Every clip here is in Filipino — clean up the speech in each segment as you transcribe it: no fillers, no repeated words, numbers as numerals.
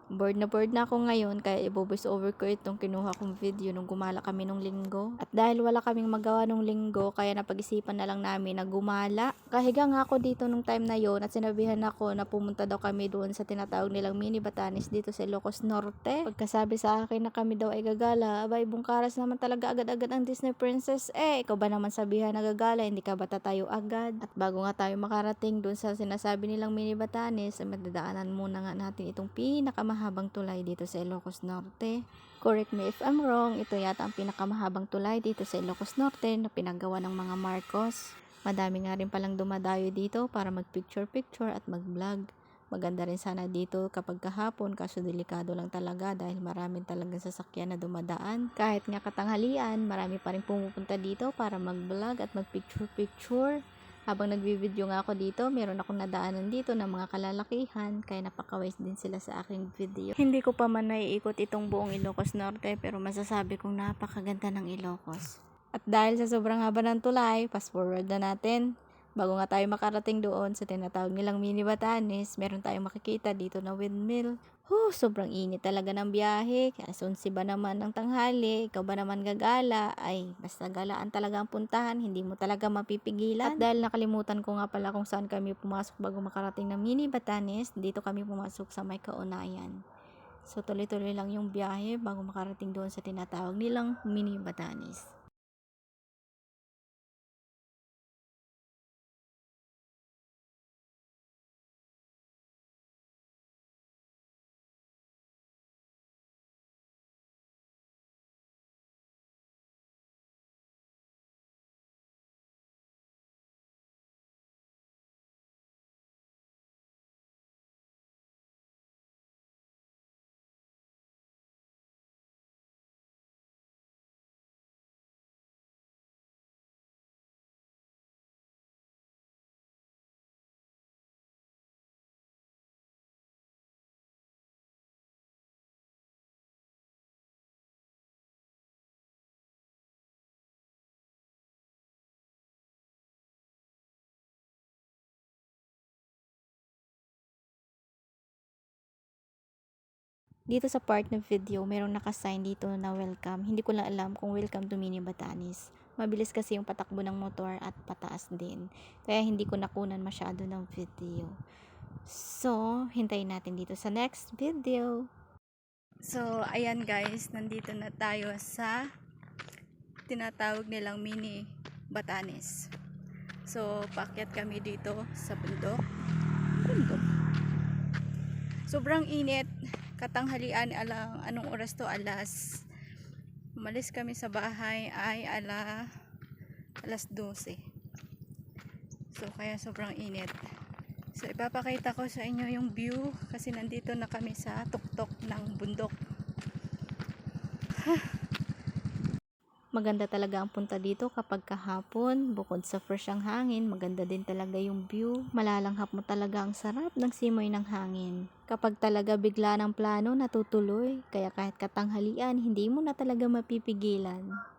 Bored na ako ngayon kaya i-voice over ko itong kinuha kong video nung gumala kami nung linggo. At dahil wala kaming magawa nung linggo kaya napag-isipan na lang namin na gumala. Kahiga nga ako dito nung time na yon at sinabihan ako na pumunta daw kami doon sa tinatawag nilang mini Batanes dito sa Ilocos Norte. Pagkasabi sa akin na kami daw ay gagala, abay bungkaras naman talaga agad-agad ang Disney Princess. Ikaw ba naman sabihan na gagala, hindi ka ba tatayo agad? At bago nga tayo makarating doon sa sinasabi nilang mini Batanes, ay madadaanan muna nga natin itong pinakamahabang tulay dito sa Ilocos Norte. Correct me if I'm wrong, ito yata ang pinakamahabang tulay dito sa Ilocos Norte na pinagawa ng mga Marcos. Madami nga rin palang dumadayo dito para mag-picture-picture at mag-vlog. Maganda rin sana dito kapag kahapon kaso delikado lang talaga dahil maraming talagang sasakyan na dumadaan. Kahit nga katanghalian, marami pa rin pumupunta dito para mag-vlog at mag-picture-picture. Habang nagbi-video nga ako dito, meron akong nadaanan dito ng mga kalalakihan kaya napaka-wise din sila sa aking video. Hindi ko pa man naiikot itong buong Ilocos Norte pero masasabi kong napakaganda ng Ilocos. At dahil sa sobrang haba ng tulay, fast forward na natin. Bago nga tayo makarating doon sa tinatawag nilang mini Batanes, meron tayong makikita dito na windmill. Sobrang init talaga ng biyahe. Kaya 11 ba naman ng tanghali, ikaw ba naman gagala? Ay, basta galaan talaga ang puntahan, hindi mo talaga mapipigilan. At dahil nakalimutan ko nga pala kung saan kami pumasok bago makarating ng mini Batanes, dito kami pumasok sa may Kaunayan. So tuloy-tuloy lang yung biyahe bago makarating doon sa tinatawag nilang mini Batanes. Dito sa part ng video, merong nakasign dito na welcome. Hindi ko lang alam kung welcome to Mini Batanes. Mabilis kasi yung patakbo ng motor at pataas din. Kaya hindi ko nakunan masyado ng video. So, hintayin natin dito sa next video. So, ayan guys, nandito na tayo sa tinatawag nilang Mini Batanes. So, paakyat kami dito sa bundok. Sobrang init. Katanghalian, anong oras to? Umalis kami sa bahay ay alas 12. So kaya sobrang init. So ipapakita ko sa inyo yung view kasi nandito na kami sa tuktok ng bundok. Maganda talaga ang punta dito kapag kahapon. Bukod sa fresh ang hangin, maganda din talaga yung view. Malalanghap mo talaga ang sarap ng simoy ng hangin. Kapag talaga bigla ng plano, natutuloy. Kaya kahit katanghalian, hindi mo na talaga mapipigilan.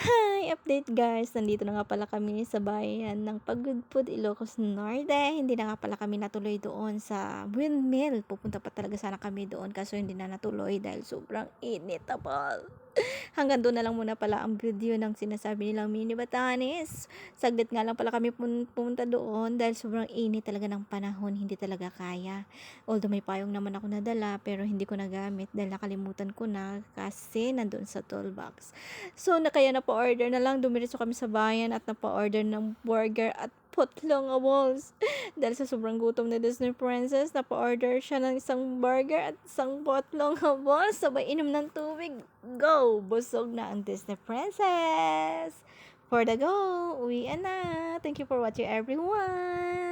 Hi! Update guys! Nandito na nga pala kami sa bayan ng Pagudpud, Ilocos Norte. Hindi na nga pala kami natuloy doon sa windmill. Pupunta pa talaga sana kami doon kaso hindi na natuloy dahil sobrang initable. Hanggang doon na lang muna pala ang video ng sinasabi nilang mini Batanes. Saglit nga lang pala kami pumunta doon dahil sobrang init talaga ng panahon. Hindi talaga kaya. Although may payong naman ako nadala pero hindi ko nagamit dahil nakalimutan ko na kasi nandun sa toolbox. So kaya napa-order na lang. Dumiretso kami sa bayan at napa-order ng burger at potlong balls. Dahil sa sobrang gutom ni Disney Princess, napa-order siya ng isang burger at isang potlong balls. Sabay inom ng tubig. Go! Busog na ang Disney Princess. For the go, uwian na. Thank you for watching everyone.